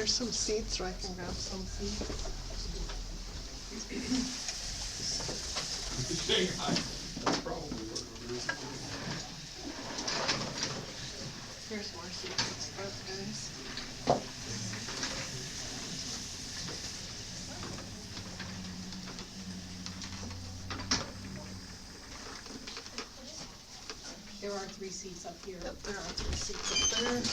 there's some seats, so I can grab some seats. Shanghai. That's probably what it is. Here's more seats for both guys. There are 3 seats up here. Yep, there are 3 seats up there.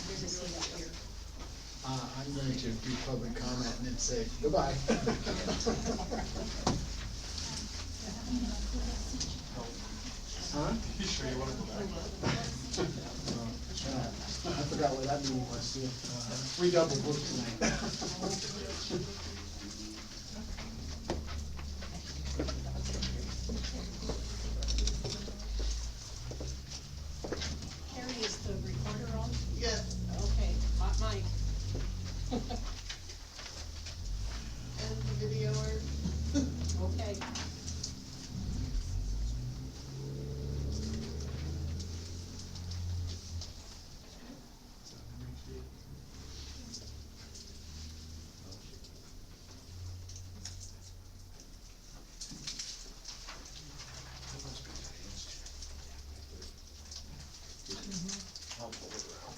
There's a seat up here. I'm going to do public comment and then say goodbye. Huh? You sure you want to go back? I forgot what that meeting was too. We double booked tonight. Carrie, is the recorder on? Yes, Okay, hot mic. and the video are. Okay. I'll pull it around.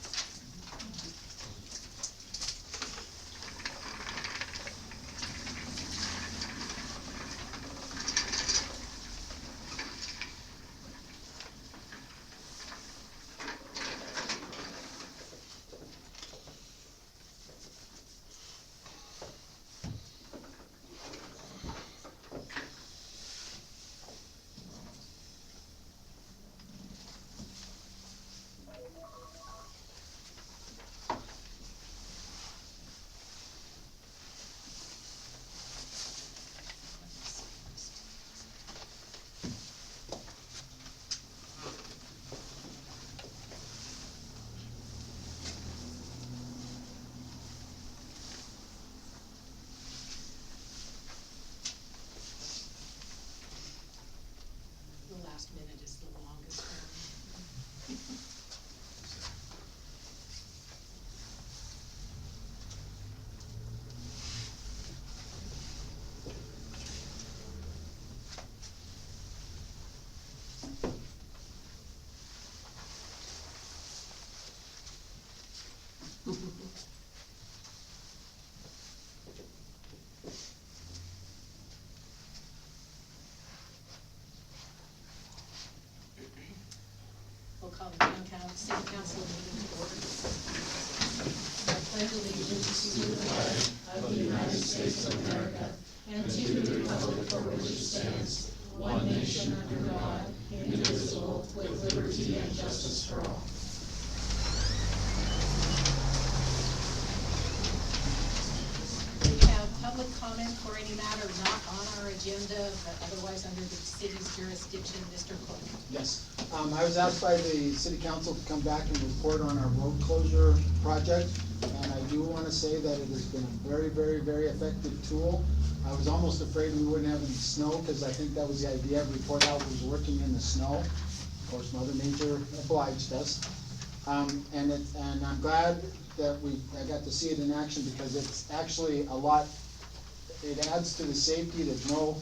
The last minute is the longest one. We'll call the city council meeting to order. I pledge allegiance to the flag of the United States of America and to the republic for which it stands, one nation under God, indivisible, with liberty and justice for all. We have public comment for any matter not on our agenda, but otherwise under the city's jurisdiction. Mr. Cook. Yes, I was asked by the city council to come back and report on our road closure project, and I do wanna say that it has been a very, very, very effective tool. I was almost afraid we wouldn't have any snow, cause I think that was the idea, report out was working in the snow. Of course, Mother Nature obliged us. And I'm glad that I got to see it in action, because it's actually a lot, it adds to the safety. There's no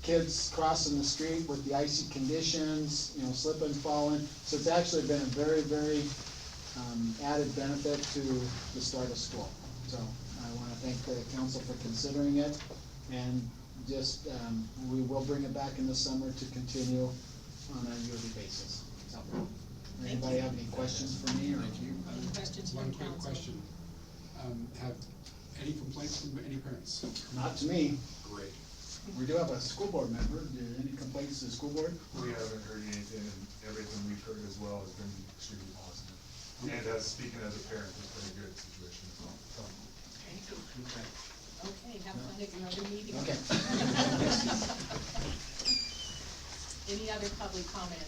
kids crossing the street with the icy conditions, you know, slipping, falling. So it's actually been a very, very added benefit to the start of school. So I wanna thank the council for considering it, and just, we will bring it back in the summer to continue on a yearly basis. So, anybody have any questions for me, or? Thank you. Any questions One from quick council? question. Have any complaints from any parents? Not to me. Great. We do have a school board member. Any complaints to the school board? We haven't heard anything, and everything we've heard as well has been extremely positive. And as, speaking as a parent, it's been a good situation as well. Thank you. Okay, have fun at your other meeting. Okay. Any other public comment?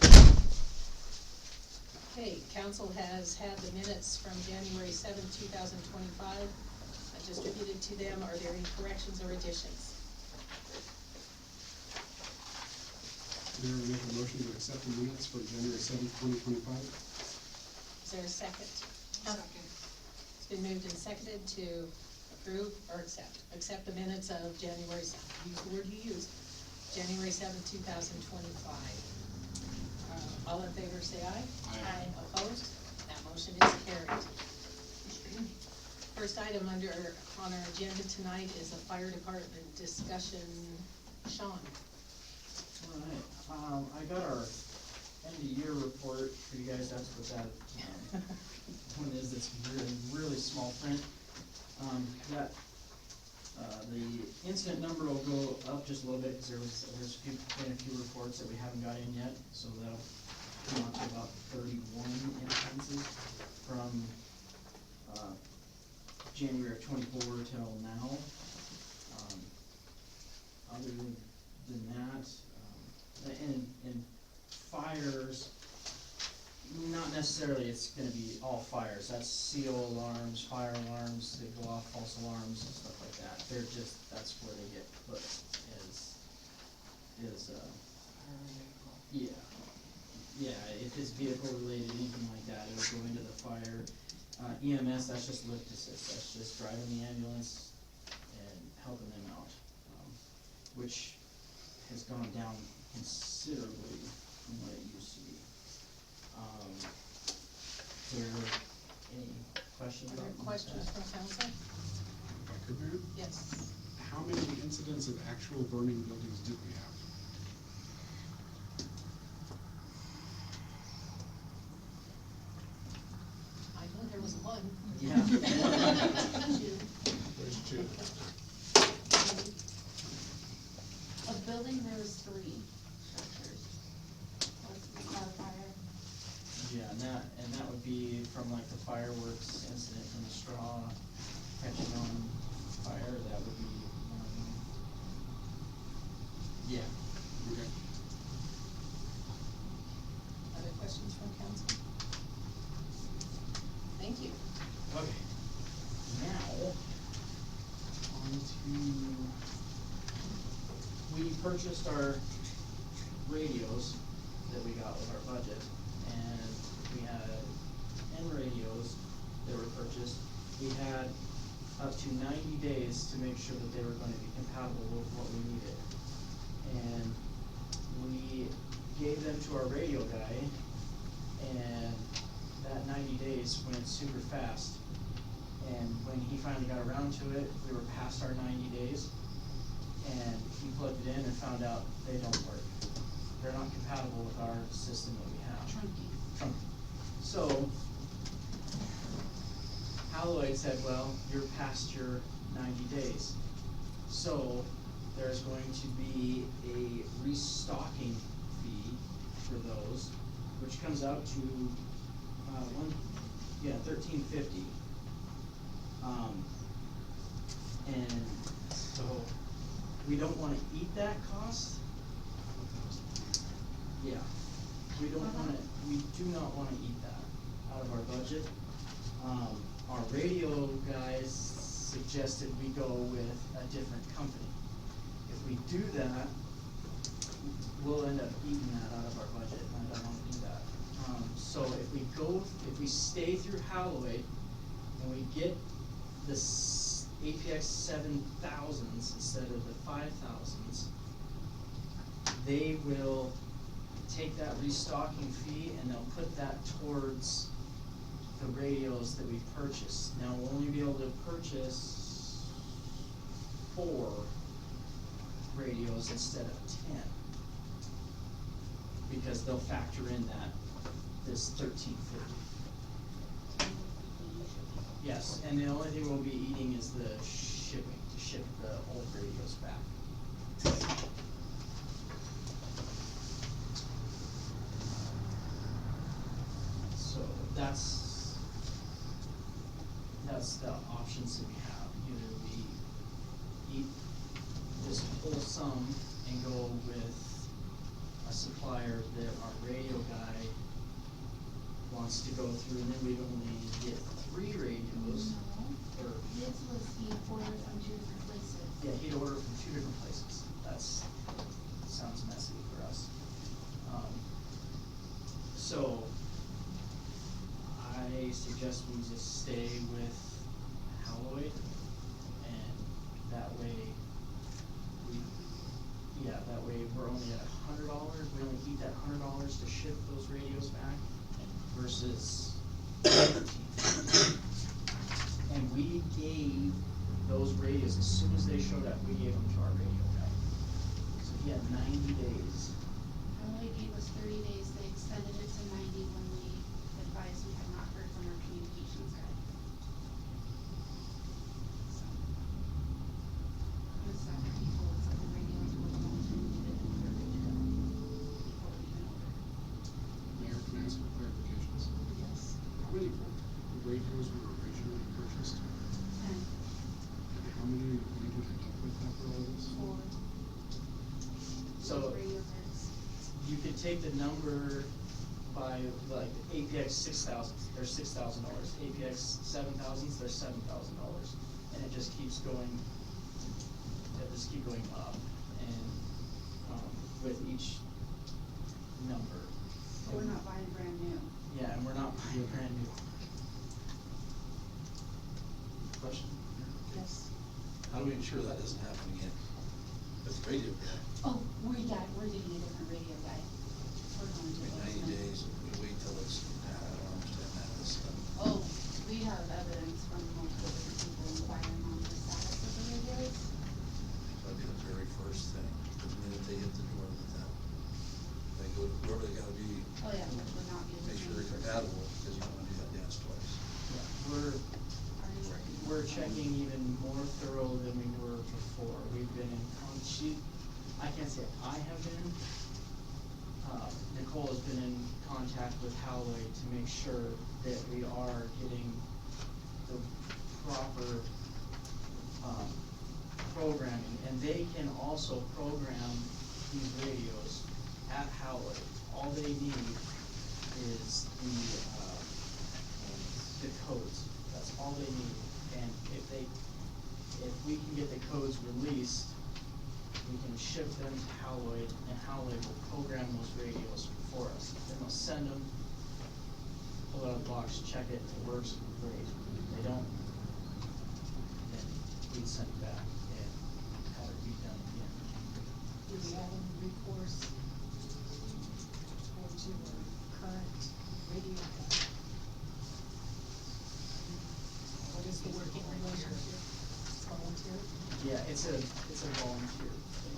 Okay, council has had the minutes from January 7th, 2025 distributed to them. Are there any corrections or additions? Mayor, I make a motion to accept the minutes for January 7th, 2025. Is there a second? Second. It's been moved and seconded to approve or accept the minutes of January 7th. Use the word you used. January 7th, 2025. All in favor say aye. Aye. Opposed? That motion is carried. First item on our agenda tonight is a fire department discussion. Sean? Alright, I got our end of year report for you guys. That's what that, one is. It's really small print. The incident number will go up just a little bit, because there's been a few reports that we haven't got in yet, so that'll come out to about 31 instances from, January of 24 till now. Other than that, and fires, not necessarily it's gonna be all fires. That's CO alarms, fire alarms that go off, false alarms and stuff like that. They're just, that's where they get put yeah, if it's vehicle related, anything like that, it'll go into the fire. EMS, that's just lift assist, that's just driving the ambulance and helping them out, which has gone down considerably from what it used to be. Is there any questions? Are there about questions that? from council? If I could, Mayor, Yes. how many incidents of actual burning buildings did we have? I know there was one. Yeah. There's two. A building, there was 3 structures. Was fire. Yeah, and that would be from like the fireworks incident from the straw catching on fire. That would be one of them. Yeah. Okay. Other questions from council? Thank you. Okay. Now, on to, we purchased our radios that we got with our budget, and we had 10 radios that were purchased. We had up to 90 days to make sure that they were going to be compatible with what we needed. And we gave them to our radio guy, and that 90 days went super fast. And when he finally got around to it, we were past our 90 days, and he plugged it in and found out they don't work. They're not compatible with our system that we have. Trunky. So, Alloyd said, well, you're past your 90 days. So, there's going to be a restocking fee for those, which comes out to $13.50. And so we don't wanna eat that cost. Yeah, we do not wanna eat that out of our budget. Our radio guys suggested we go with a different company. If we do that, we'll end up eating that out of our budget, and I don't wanna do that. So if we stay through Halloween, and we get the APX 7000s instead of the 5000s, they will take that restocking fee and they'll put that towards the radios that we purchased. Now, we'll only be able to purchase 4 radios instead of 10, because they'll factor in this $13.50. Yes, and the only thing we'll be eating is the shipping, to ship the old radios back. So that's the options that we have. Either we eat this whole sum and go with a supplier that our radio guy wants to go through, and then we'd only get 3 radios. No, Or, his was he ordered from 2 different places. yeah, he'd order from 2 different places. Sounds messy for us. So, I suggest we just stay with Hallowed, and that way we're only at $100, we only eat that $100 to ship those radios back versus 15. And we gave those radios, as soon as they showed up, we gave them to our radio guy. So he had 90 days. Only gave us 30 days, they extended it to 90 when we advised we had not heard from our communications guy. So. It's not people, it's like the radios were the ones who needed it, they're ready to go. Before we even ordered. Mayor, can I ask for clarifications? Yes. How many radios were originally purchased? And How many you ended up with after all this? 4. So, Radio heads. you could take the number by, like, APX 6000, they're $6,000, APX 7000s, they're $7,000, and it just keeps going, up, and, with each number. But we're not buying brand new. Yeah, and we're not buying brand new. Question, Yes. how do we ensure that doesn't happen again with the radio guy? Oh, we're getting a different radio guy. We're going to. Wait 90 days, we wait till it's, I don't understand that, it's, Oh, we have evidence from multiple different people inquiring on the status of the radios. that'd be the very first thing, the minute they hit the door with them. They go to whoever they gotta be, Oh, yeah, which would not be the make same sure they're person. compatible, because you don't wanna do that dance twice. Yeah, Are you working on we're that? checking even more thorough than we were before. We've been in, I can't say I have been, Nicole has been in contact with Halloway to make sure that we are getting the proper, programming, and they can also program these radios at Halloway. All they need is the codes, that's all they need, and if we can get the codes released, we can ship them to Halloway, and Halloway will program those radios for us. Then they'll send them, pull it out of the box, check it, if it works, great. If they don't, then we'd send it back and have it redone again. Do we have any recourse to our current radio guy? What is the working relationship? It's volunteer? Yeah, it's a volunteer. This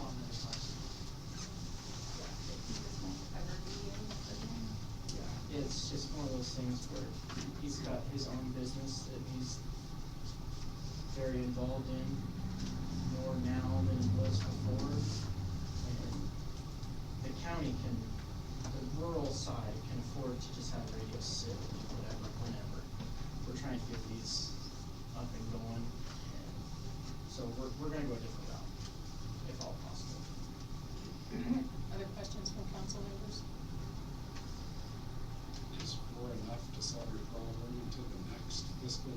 won't ever be used again. Yeah, it's just one of those things where he's got his own business that he's very involved in, more now than he was before. And the county the rural side can afford to just have radios sit, whatever, whenever. We're trying to get these up and going, and so we're gonna go a different route, if all possible. Other questions from council members? Is 4 enough to solve your problem into the next fiscal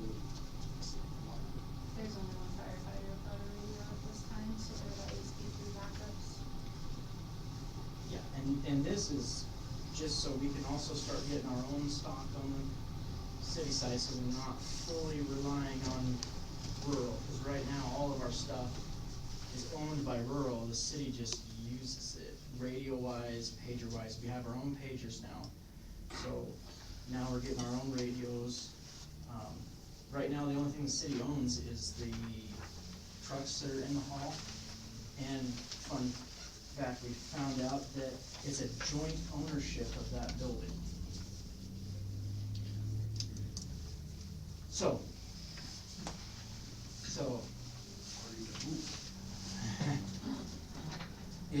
month? There's only one firefighter without a radio at this time, so there'll always be 3 backups. Yeah, and this is just so we can also start getting our own stock on the city side, so we're not fully relying on rural, because right now, all of our stuff is owned by rural, the city just uses it, radio-wise, pager-wise, we have our own pagers now. So, now we're getting our own radios. Right now, the only thing the city owns is the trucks that are in the hall, and fun fact, we found out that it's a joint ownership of that building. So,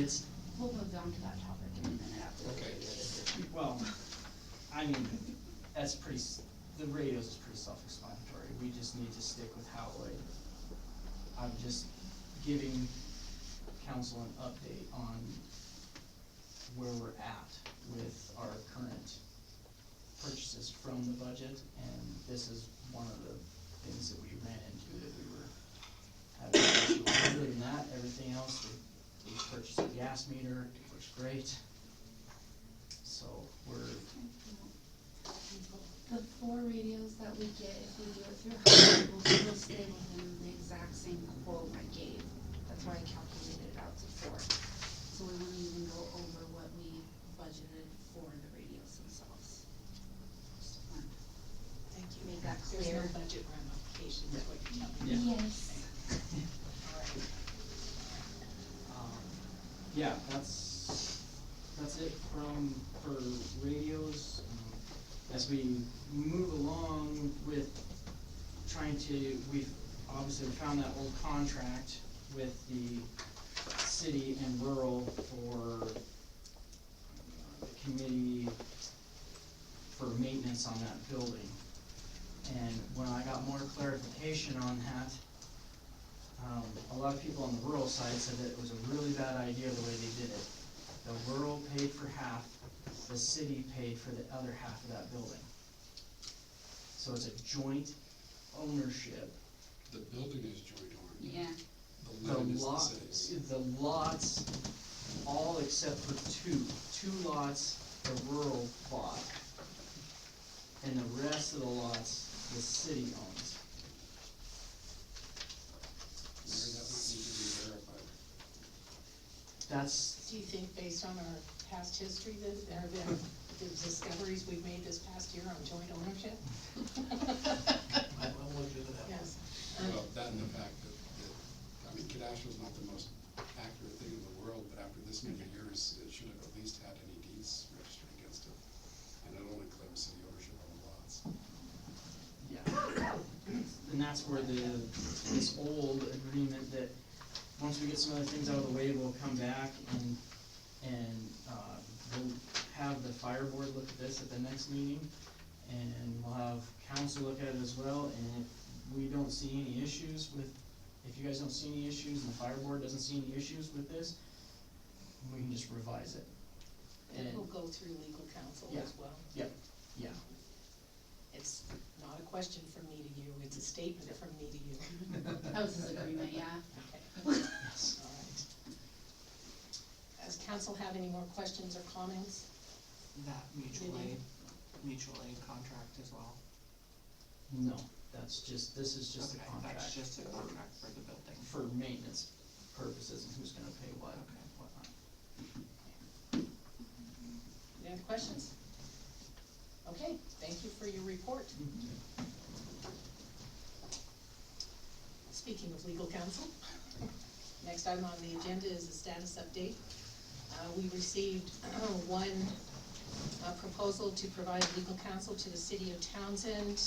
it's, We'll move on to that topic in a minute after the Okay. radio decision. well, I mean, that's the radios is pretty self-explanatory, we just need to stick with how I'm just giving council an update on where we're at with our current purchases from the budget, and this is one of the things that we ran into that we were having an issue with. Other than that, everything else, we purchased a gas meter, it works great. So we're, The 4 radios that we get, if we do it through Howard, will still stay within the exact same quote I gave. That's why I calculated it out to 4. So we wouldn't even go over what we budgeted for the radios themselves. Just want to Thank you. make that There's clear. no budget ramifications, is what you're telling me. Yeah. Yes. All right. yeah, that's it for radios. As we move along with trying to, we've obviously found that old contract with the city and rural for the committee for maintenance on that building. And when I got more clarification on that, a lot of people on the rural side said that it was a really bad idea the way they did it. The rural paid for half, the city paid for the other half of that building. So it's a joint ownership. The building is joint owned. Yeah. The land is the city's. The lots, all except for two lots the rural bought. And the rest of the lots, the city owns. Mary, that might need to be verified. That's, Do you think based on our past history that there have been the discoveries we've made this past year on joint ownership? I will look into that. Yes. Well, that and the fact that, I mean, Cadastro's not the most accurate thing in the world, but after this many years, it should have at least had any deeds registered against it. And it only claims city ownership on the lots. yeah. And that's where this old agreement that, once we get some other things out of the way, we'll come back and we'll have the fire board look at this at the next meeting, and we'll have council look at it as well, and if we don't see any issues with, if you guys don't see any issues and the fire board doesn't see any issues with this, we can just revise it. And And, we'll go through legal counsel Yeah. as well. yep, yeah, It's not a question from me to you, it's a statement from me to you. That was his agreement, yeah. Okay. All right. Does council have any more questions or comments? That mutual Vivian? aid contract as well? no, this is just a Okay, contract. that's just a contract for the building. For maintenance purposes and who's gonna pay what, Okay. whatnot. Any other questions? Okay, thank you for your report. Speaking of legal counsel, next item on the agenda is a status update. We received one proposal to provide legal counsel to the city of Townsend.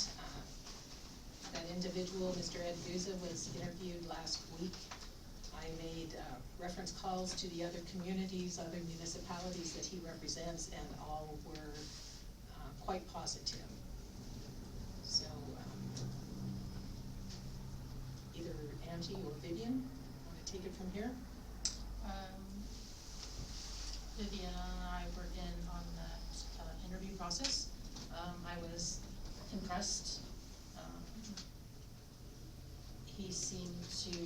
That individual, Mr. Ed Buza, was interviewed last week. I made reference calls to the other communities, other municipalities that he represents, and all were quite positive. So, either Angie or Vivian, wanna take it from here? Vivian and I were in on that interview process. I was impressed. He seemed to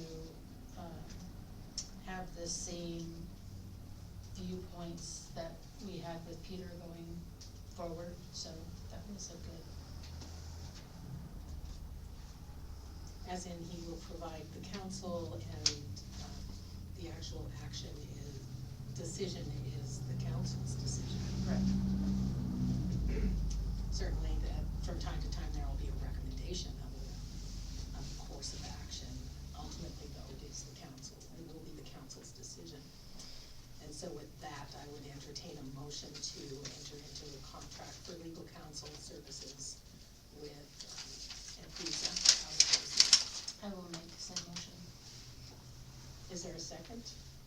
have the same viewpoints that we had with Peter going forward, so that was a good. As in, he will provide the council and the actual action decision is the council's decision. Correct. Certainly that from time to time there will be a recommendation of a course of action. Ultimately though, it is the council, it will be the council's decision. And so with that, I would entertain a motion to enter into a contract for legal counsel services with Visa. I will make said motion. Is there a second?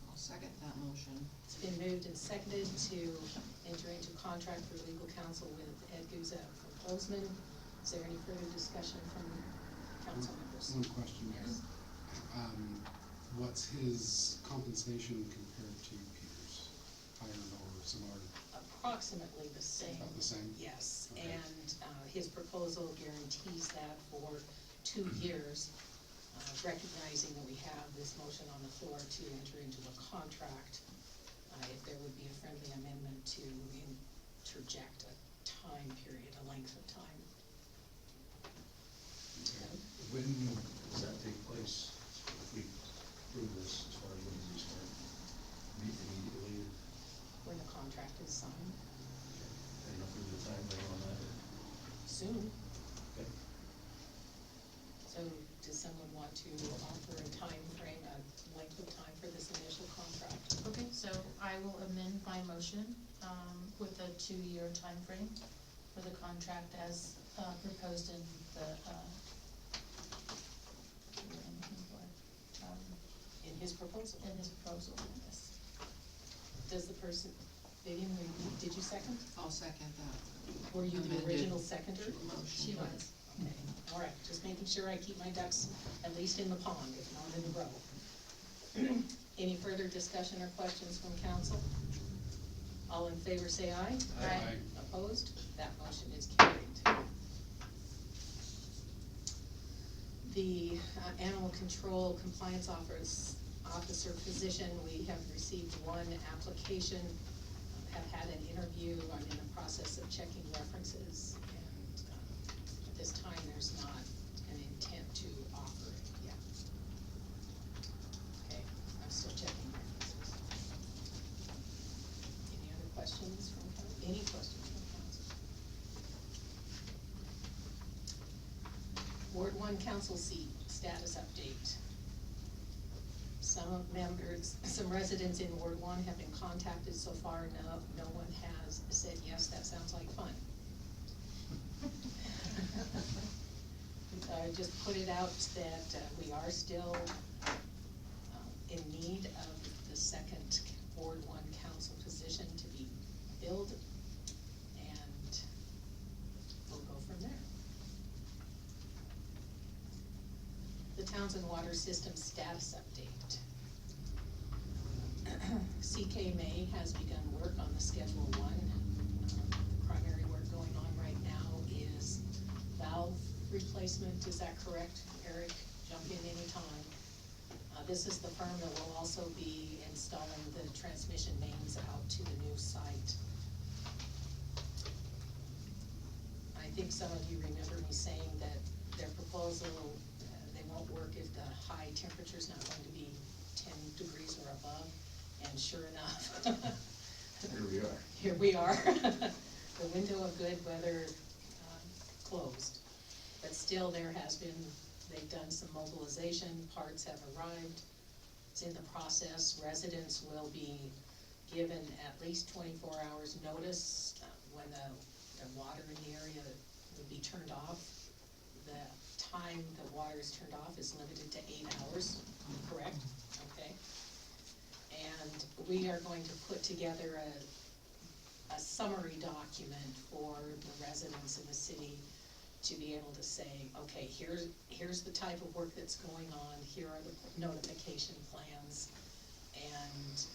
I'll second that motion. contract for legal counsel with Ed Guzzo from Bozeman. Is there any further discussion from council members? One question, Mayor. Yes. What's his compensation compared to Peter's? Higher, lower, similar? Approximately the same. About the same? Yes, Okay. and his proposal guarantees that for 2 years, recognizing that we have this motion on the floor to enter into a contract, if there would be a friendly amendment to interject a time period, a length of time. When does that take place? If we prove this, as far as when does he start? Immediately? When the contract is signed, And nothing to the time frame on that? soon. Okay. So does someone want to offer a time frame, a length of time for this initial contract? Okay, so I will amend my motion, with a 2-year time frame for the contract as, proposed in the, In his proposal? in his proposal, yes. Does the person, Vivian, did you second? I'll second that. Were you the Amended original seconder? motion. She was. Okay, all right, just making sure I keep my ducks at least in the pond, if not in the row. Any further discussion or questions from council? All in favor say aye. Aye. Opposed? That motion is carried. The animal control compliance officer position, we have received 1 application, have had an interview, I'm in the process of checking references, and at this time, there's not an intent to offer it yet. Okay, I'm still checking references. Any other questions from council? Any questions from council? Ward 1 council seat status update. Some members, some residents in Ward 1 have been contacted so far, no one has said, yes, that sounds like fun. I just put it out that we are still in need of the second Ward 1 council position to be filled, and we'll go from there. The Townsend Water System status update. CK May has begun work on the Schedule 1. The primary work going on right now is valve replacement, is that correct, Eric? Jump in anytime. This is the firm that will also be installing the transmission mains out to the new site. I think some of you remember me saying that their proposal, they won't work if the high temperature's not going to be 10 degrees or above, and sure enough. Here we are. Here we are. The window of good weather closed. But still, there has been, they've done some mobilization, parts have arrived, it's in the process. Residents will be given at least 24 hours notice when the water in the area will be turned off. The time that water is turned off is limited to 8 hours, correct? Okay. And we are going to put together a summary document for the residents in the city to be able to say, okay, here's the type of work that's going on, here are the notification plans, and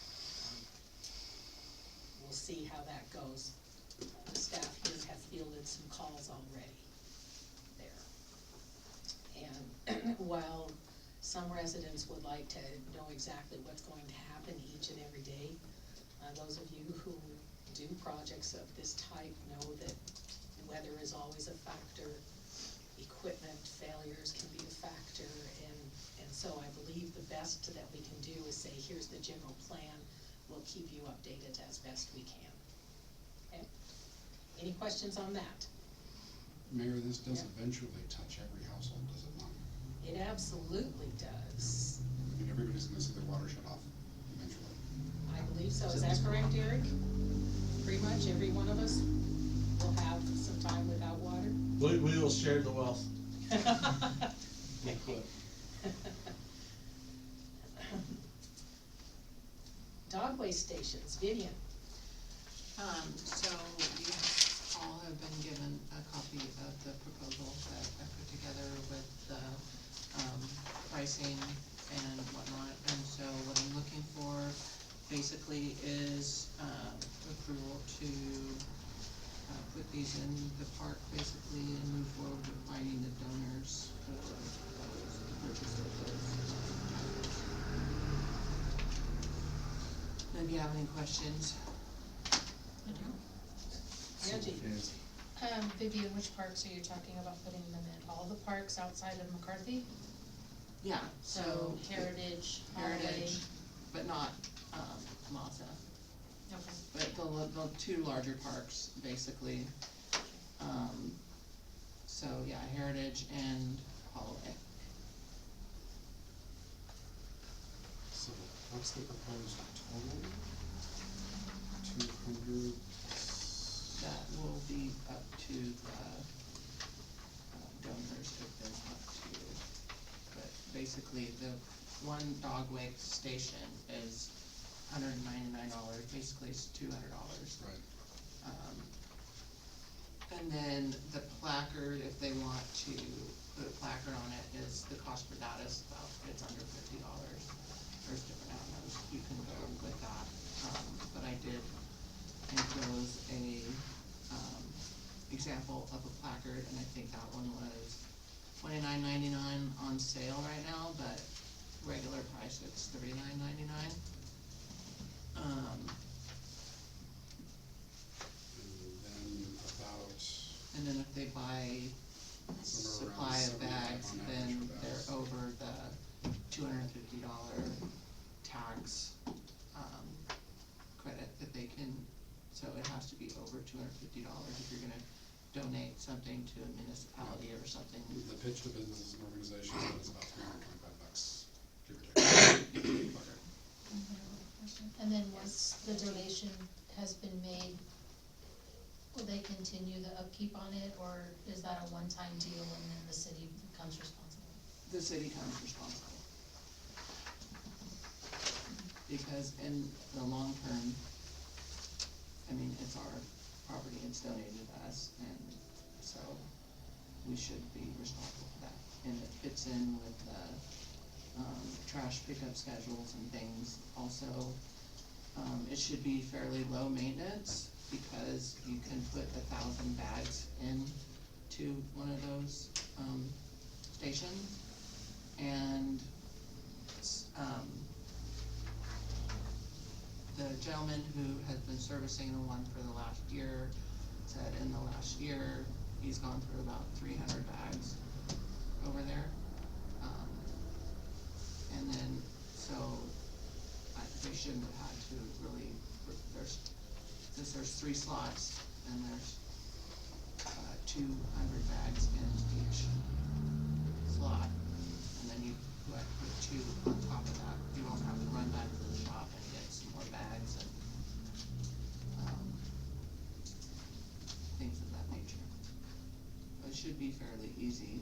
we'll see how that goes. The staff here have fielded some calls already there. And while some residents would like to know exactly what's going to happen each and every day, those of you who do projects of this type know that weather is always a factor, equipment failures can be a factor, and so I believe the best that we can do is say, here's the general plan, we'll keep you updated as best we can. Okay? Any questions on that? Mayor, this does Yeah. eventually touch every household, does it not? It absolutely does. I mean, everybody's gonna see their water shut off eventually. I believe so. Is that correct, Eric? Pretty much every one of us will have some time without water. We will share the wealth. Dog waste stations, Vivian. So you all have been given a copy of the proposal that I put together with the, pricing and whatnot. And so what I'm looking for basically is, approval to, put these in the park basically and move forward with finding the donors for those, the purchase of those. If you have any questions. Angie? Fancy. Vivian, which parks are you talking about putting them in? All the parks outside of McCarthy? Yeah, So Heritage, Holloway? Heritage, but not, Mazda, Okay. but the two larger parks, basically. So, yeah, Heritage and Holloway. So what's the proposed total? 200. That will be up to the donors if there's up to, but basically the one dog wake station is $199, basically it's $200. Right. And then the placard, if they want to put a placard on it, is, the cost for that is about, it's under $50. There's different avenues you can go with that, but I did enclose a, example of a placard, and I think that one was $29.99 on sale right now, but regular price it's $39.99. And then if they buy Somewhere supply around of bags, 75 on then average for they're bags. over the $250 tax, credit that they can, so it has to be over $250 if you're gonna donate something to a municipality or something. The pitch to businesses and organizations is about $325, give or take. And then once the donation has been made, will they continue the upkeep on it, or is that a one-time deal and then the city becomes responsible? The city comes responsible. Because in the long term, I mean, it's our property, it's donated to us, and so we should be responsible for that. And it fits in with the, trash pickup schedules and things also. It should be fairly low maintenance, because you can put 1,000 bags into one of those, stations. And, the gentleman who has been servicing the one for the last year said in the last year, he's gone through about 300 bags over there. And then, so, they shouldn't have had to really, since there's 3 slots, and there's, 200 bags in each slot, and then you put 2 on top of that, you won't have to run back to the shop and get some more bags and, things of that nature. It should be fairly easy.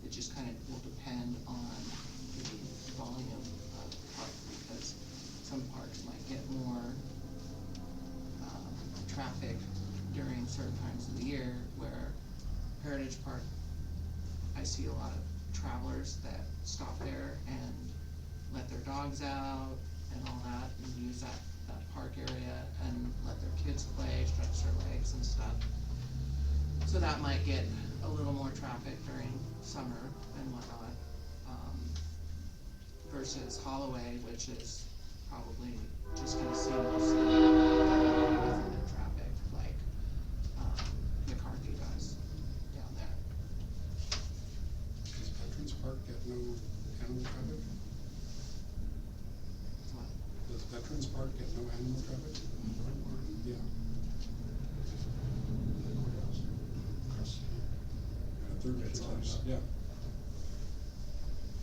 It just kind of will depend on the volume of the park, because some parks might get more, traffic during certain times of the year, where Heritage Park, I see a lot of travelers that stop there and let their dogs out and all that, and use that park area and let their kids play, stretch their legs and stuff. So that might get a little more traffic during summer and whatnot, versus Holloway, which is probably just gonna see mostly resident traffic, like, McCarthy does down there. Does Veterans Park get no animal traffic? What? Does Veterans Park get no animal traffic? Yeah. And a third of it's ours, yeah.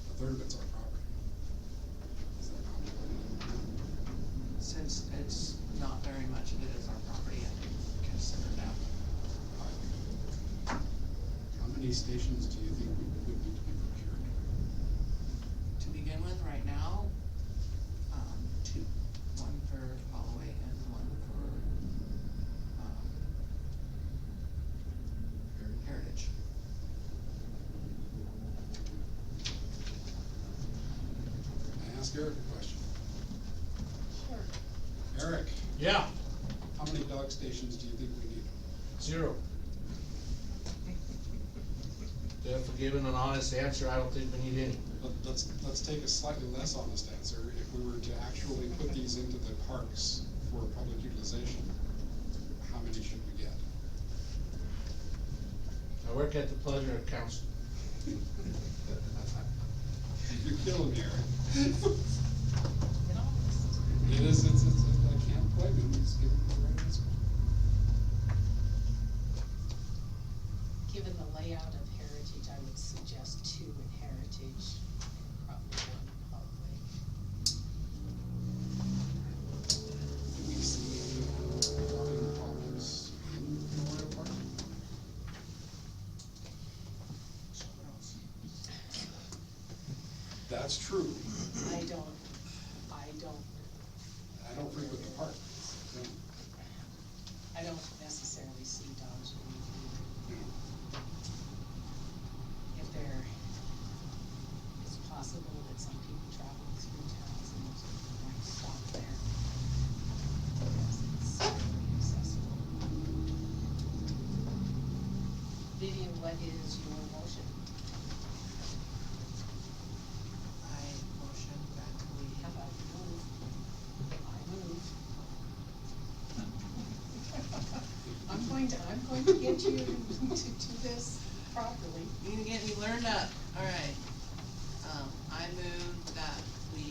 A third of it's our property. Is that not? Since it's not very much of it is our property, I can consider that. How many stations do you think would need to be procured? To begin with, right now, 2, 1 for Holloway ask Eric a question? Sure. Eric, Yeah, how many dog stations do you think we need? 0. To give an honest answer, I don't think we need any. Let's take a slightly less honest answer. If we were to actually put these into the parks for public utilization, how many should we get? I work at the pleasure of council. You're killing me, Eric. Get on this. It is, I can't blame him, he's giving me the right answer. Given the layout of Heritage, I would suggest 2 in Heritage, and probably 1 in Parkway. Do we see any parking problems in Memorial Park? That's true. I don't I don't frequent the park. So, I don't necessarily see dogs or if there is possible that some people traveling through towns and might stop there. Because it's really accessible. Vivian, what is your motion? I motion that we. How about you move? I move. I'm going to get you to do this properly. You need to get me learned up, alright. I move that we